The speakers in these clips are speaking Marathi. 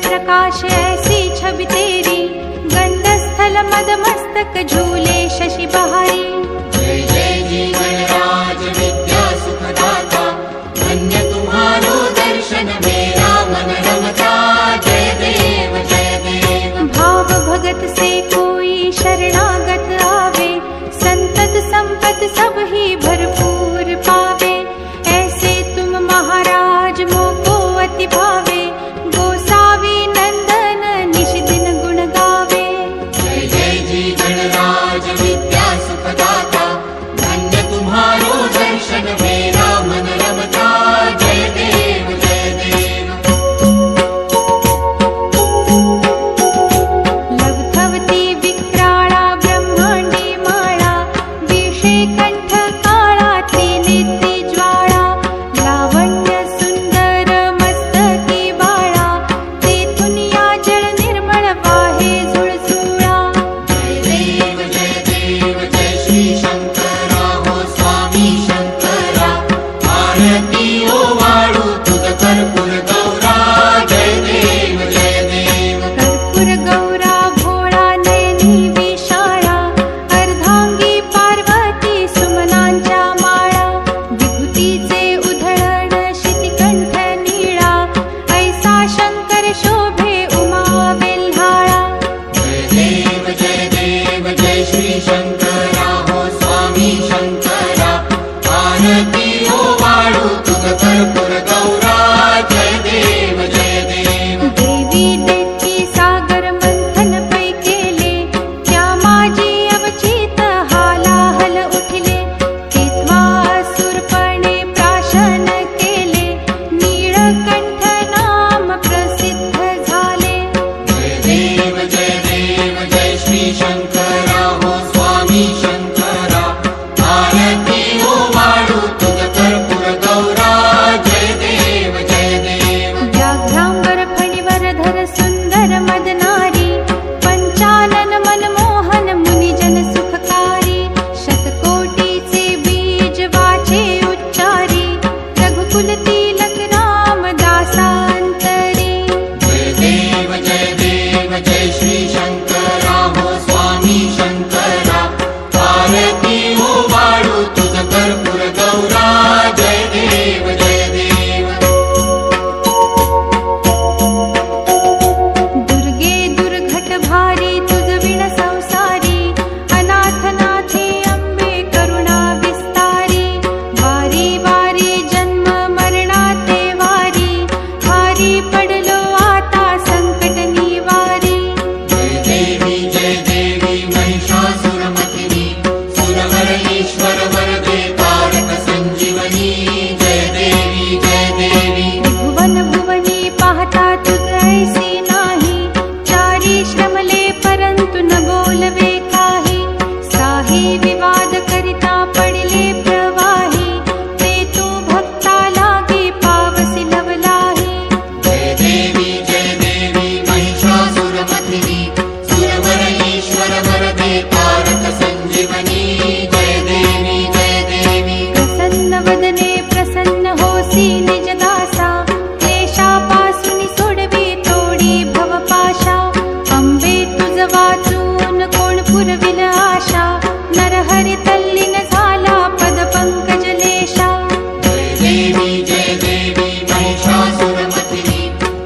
प्रकाश ऐसी छवि तेरी, गंधस्थल मद मस्तक झूले शशि बहारी। जय जय जी गणराज विद्या सुखदाता, धन्य तुम्हारो दर्शन मेरा मन रमता। जय देव जय देव। भाव भगत से कोई शरणागत आवे, संतत संपत सब ही भरपूर पावे। ऐसे तुम महाराज मोको अति भावे, गोसावी नंदन निश दिन गुण गावे। जय जय जी गणराज विद्या सुखदाता, धन्य तुम्हारो दर्शन मेरा मन रमता। जय देव जय देव। लवथवती विक्राळा ब्रह्मांडी माळा, विषे कंठ काळा त्रिनेत्री ज्वाळा। लावण्य सुंदर मस्तकी बाळा, तेथून या जळ निर्मळ वाहे झुळझुळा। जय देव जय श्री शंकरा हो स्वामी शंकरा, आरती ओ वाळू तुझ कर्पूर गौरा। जय देव जय देव। कर्पूर गौरा भोळा नयनी विशाळा, अर्धांगी पार्वती सुमनांच्या माळा। विभूतीचे उधळण शितिकंठ नीळा, ऐसा शंकर शोभे उमा वेल्हाळा। जय देव जय श्री शंकरा हो स्वामी शंकरा, आरती ओ वाळू तुझ कर्पूर गौरा। जय देव जय देव। देवी देती सागर मंथन पै केले, त्या माझी अवचित हालाहल उठले। तेव्हा असुरपणे प्राशन केले, नीळकंठ नाम प्रसिद्ध झाले। जय देव जय श्री शंकरा हो स्वामी शंकरा, आरती ओ वाळू तुझ कर्पूर गौरा। जय देव जय देव। व्याघ्रांबर फणीवर धर सुंदर मदनारी, पंचानन मनमोहन मुनिजन सुखकारी। शतकोटीचे बीज वाचे उच्चारी, रघुकुल तिलक रामदासांतरी। जय देव जय श्री शंकरा हो स्वामी शंकरा, आरती ओ वाळू तुझ कर्पूर गौरा। जय देव जय देव। दुर्गे दुर्घट भारी तुझ विण संसारी, अनाथनाथे अंबे करुणा विस्तारी। वारी वारी जन्म मरणाते वारी, भारी पडलो आता संकट निवारी। जय देवी महिषासुरमर्दिनी, सुरवर ईश्वर वरदे तारक संजीवनी। जय देवी जय देवी। भुवन भुवनी पाहता तुझ ऐसी नाही, चारी श्रमले परंतु न बोलवे काही। साही विवाद करिता पडले प्रवाही, ते तू भक्ता लागी पावसी लवलाही। जय देवी महिषासुरमर्दिनी, सुरवर ईश्वर वरदे तारक संजीवनी। जय देवी जय देवी। प्रसन्न वदने प्रसन्न होसी निज दासा, क्लेशापासून सोडवी तोडी भवपाशा। अंबे तुझ वाचून कोण पुरविल आशा, नरहरी तल्लीन झाला पद पंकजलेशा। जय देवी महिषासुरमर्दिनी,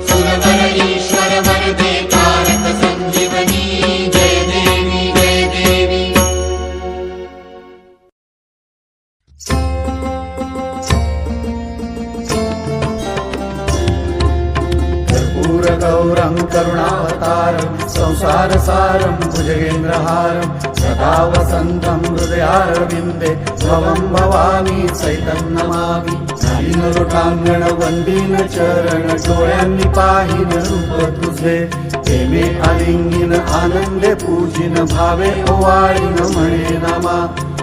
सुरवर ईश्वर वरदे तारक संजीवनी। जय देवी जय देवी। कर्पूरगौरं करुणावतारं, संसारसारं भुजगेन्द्रहारं, सदा वसन्तं हृदयारविन्दे भवं भवानी सैतं नमामि। दीनलोटांगण वंदीन चरण, डोळ्यांनी पाहिन रूप तुझे। प्रेमे आलिंगिन आनंदे पूजिन, भावे ओवाळीन म्हणे नामा।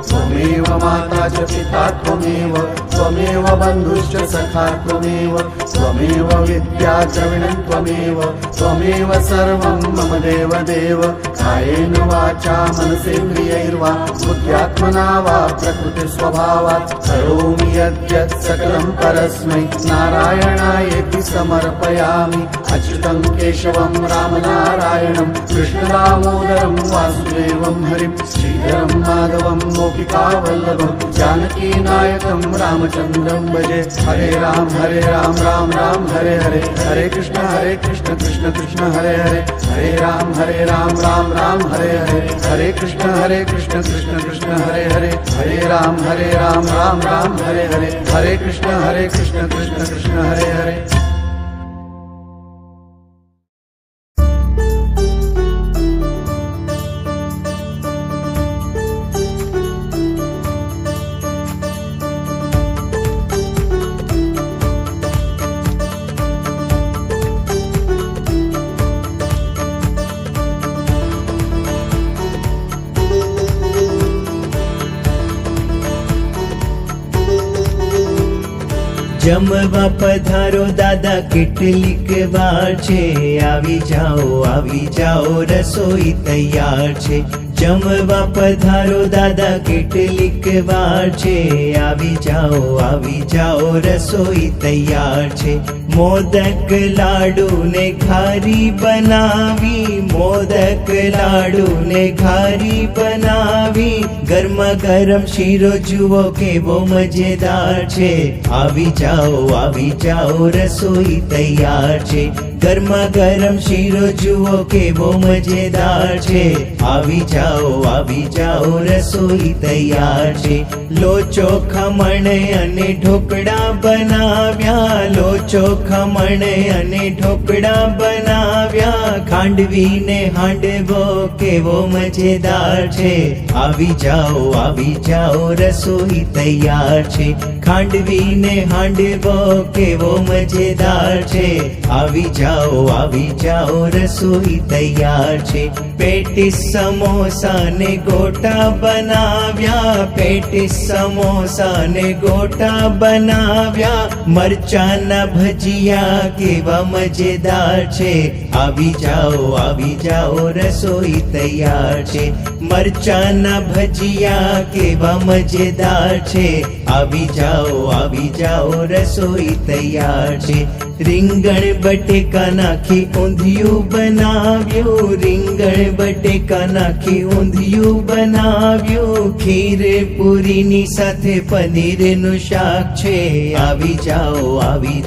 त्वमेव माता च पिता त्वमेव बन्धुश्च सखा त्वमेव विद्या द्रविणं त्वमेव सर्वं मम देव कायेन वाचा मनसेन्द्रियैर्वा बुद्ध्यात्मना वा प्रकृतिस्वभावात् करोमि यद्यत् सकलं परस्मै नारायणायेति समर्पयामि अच्युतं केशवं रामनारायणं कृष्णदामोदरं वासुदेवं हरिं श्रीधरं माधवं गोपिकावल्लभं जानकीनायकं रामचन्द्रं भजे हरे राम राम राम हरे हरे हरे कृष्ण कृष्ण कृष्ण हरे हरे हरे राम राम राम हरे हरे हरे कृष्ण कृष्ण कृष्ण हरे हरे हरे राम राम राम हरे हरे हरे कृष्ण कृष्ण कृष्ण हरे हरे। જમવા પધારો દાદા કેટલીક વાર છે, આવી જાઓ રસોઈ તૈયાર છે। જમવા પધારો દાદા કેટલીક વાર છે, આવી જાઓ રસોઈ તૈયાર છે। મોદક લાડુ ને ઘારી બનાવી, મોદક લાડુ ને ઘારી બનાવી, ગરમા ગરમ શીરો જુઓ કેવો મજેદાર છે, આવી જાઓ રસોઈ તૈયાર છે। ગરમા ગરમ શીરો જુઓ કેવો મજેદાર છે, આવી જાઓ રસોઈ તૈયાર છે। લોચો ખમણ અને ઢોકળા બનાવ્યા, લોચો ખમણ અને ઢોકળા બનાવ્યા, ખાંડવી ને હાંડવો કેવો મજેદાર છે, આવી જાઓ રસોઈ તૈયાર છે। ખાંડવી ને હાંડવો કેવો મજેદાર છે, આવી જાઓ રસોઈ તૈયાર છે। પેટીસ સમોસા ને ગોટા બનાવ્યા, પેટીસ સમોસા ને ગોટા બનાવ્યા, મરચાના ભજીયા કેવા મજેદાર છે, આવી જાઓ રસોઈ તૈયાર છે। મરચાના ભજીયા કેવા મજેદાર છે, આવી જાઓ રસોઈ તૈયાર છે। રીંગણ બટેકા નાખી ઊંધિયું બનાવ્યું, રીંગણ બટેકા નાખી ઊંધિયું બનાવ્યું, ખીર પૂરીની સાથે પનીરનું શાક છે, આવી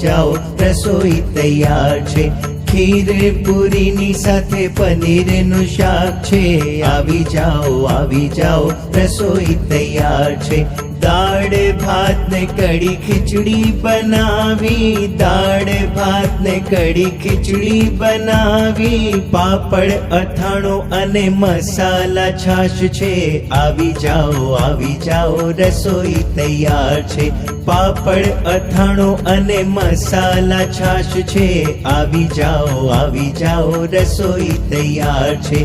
જાઓ રસોઈ તૈયાર છે। ખીર પૂરીની સાથે પનીરનું શાક છે, આવી જાઓ રસોઈ તૈયાર છે। દાળ ભાત ને કઢી ખીચડી બનાવી, દાળ ભાત ને કઢી ખીચડી બનાવી, પાપડ અથાણું અને મસાલા છાશ છે, આવી જાઓ રસોઈ તૈયાર છે। પાપડ અથાણું અને મસાલા છાશ છે, આવી જાઓ રસોઈ તૈયાર છે।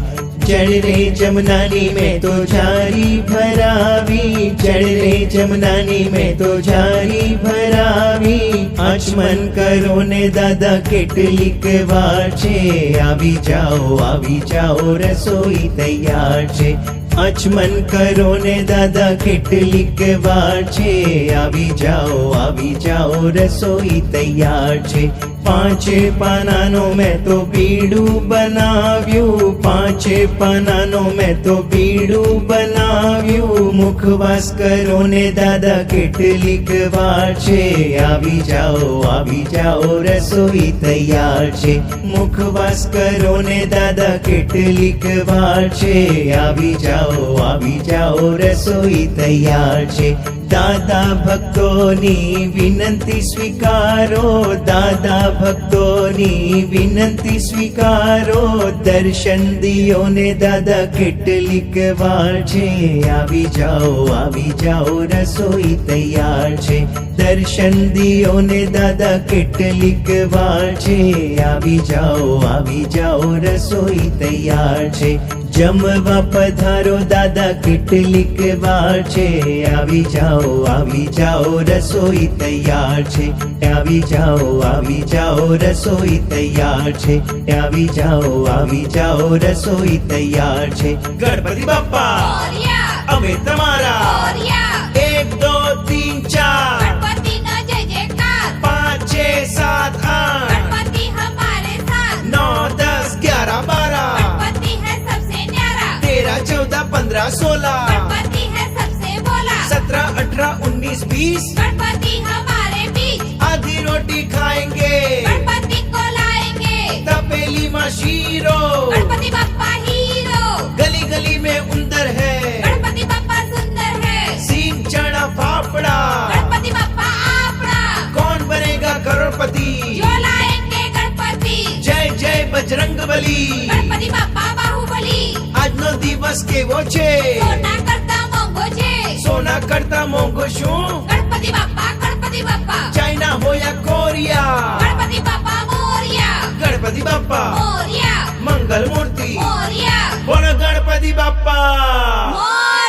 जल रे जमनानी में तो जारी भरावी, जल रे जमनानी में तो जारी भरावी, आचमन करो ने दादा કેટલીક વાર છે, આવી જાઓ રસોઈ તૈયાર છે। આચમન કરો ને દાદા કેટલીક વાર છે, આવી જાઓ રસોઈ તૈયાર છે। પાંચ પાનાનો મેં તો બીડું બનાવ્યું, પાંચ પાનાનો મેં તો બીડું બનાવ્યું, મુખવાસ કરો ને દાદા કેટલીક વાર છે, આવી જાઓ રસોઈ તૈયાર છે। મુખવાસ કરો ને દાદા કેટલીક વાર છે, આવી જાઓ રસોઈ તૈયાર છે। દાદા ભક્તોની વિનંતી સ્વીકારો, દાદા ભક્તોની વિનંતી સ્વીકારો, દર્શન દિયો ને દાદા કેટલીક વાર છે, આવી જાઓ રસોઈ તૈયાર છે। દર્શન દિયો ને દાદા કેટલીક વાર છે, આવી જાઓ રસોઈ તૈયાર છે। જમવા પધારો દાદા કેટલીક વાર છે આવી જાઓ રસોઈ તૈયાર છે આવી જાઓ રસોઈ તૈયાર છે આવી જાઓ રસોઈ તૈયાર છે ગણપતિ બાપ્પા મોરયા અમે તમારા મોરયા 1 2 3 4 गणपतिनो जय जयकार 5 6 7 8 गणपति हमारे साथ 9 10 11 12 गणपति है सबसे न्यारा 13 14 15 16 गणपति है सबसे भोला 17 18 19 20 गणपति हमारे बीच आधी रोटी खाएंगे गणपति को लाएंगे तपेली में शीरो गणपति बप्पा हीरो गली गली में उंदर है गणपति बप्पा सुंदर है सीन चना फाफड़ा गणपति बप्पा आपड़ा कौन बनेगा करोड़पति जो लाएंगे गणपति जय जय बजरंग बली गणपति बप्पा बाहुबली आज नो दिवस केवो छे सोना करता मोंगो छे सोना करता मोंघो शू गणपति बप्पा चाइना हो या कोरिया गणपति बप्पा मोरया गणपति बाप्पा मोरया मंगल मूर्ति मोरया बोलो गणपति बाप्पा मोरया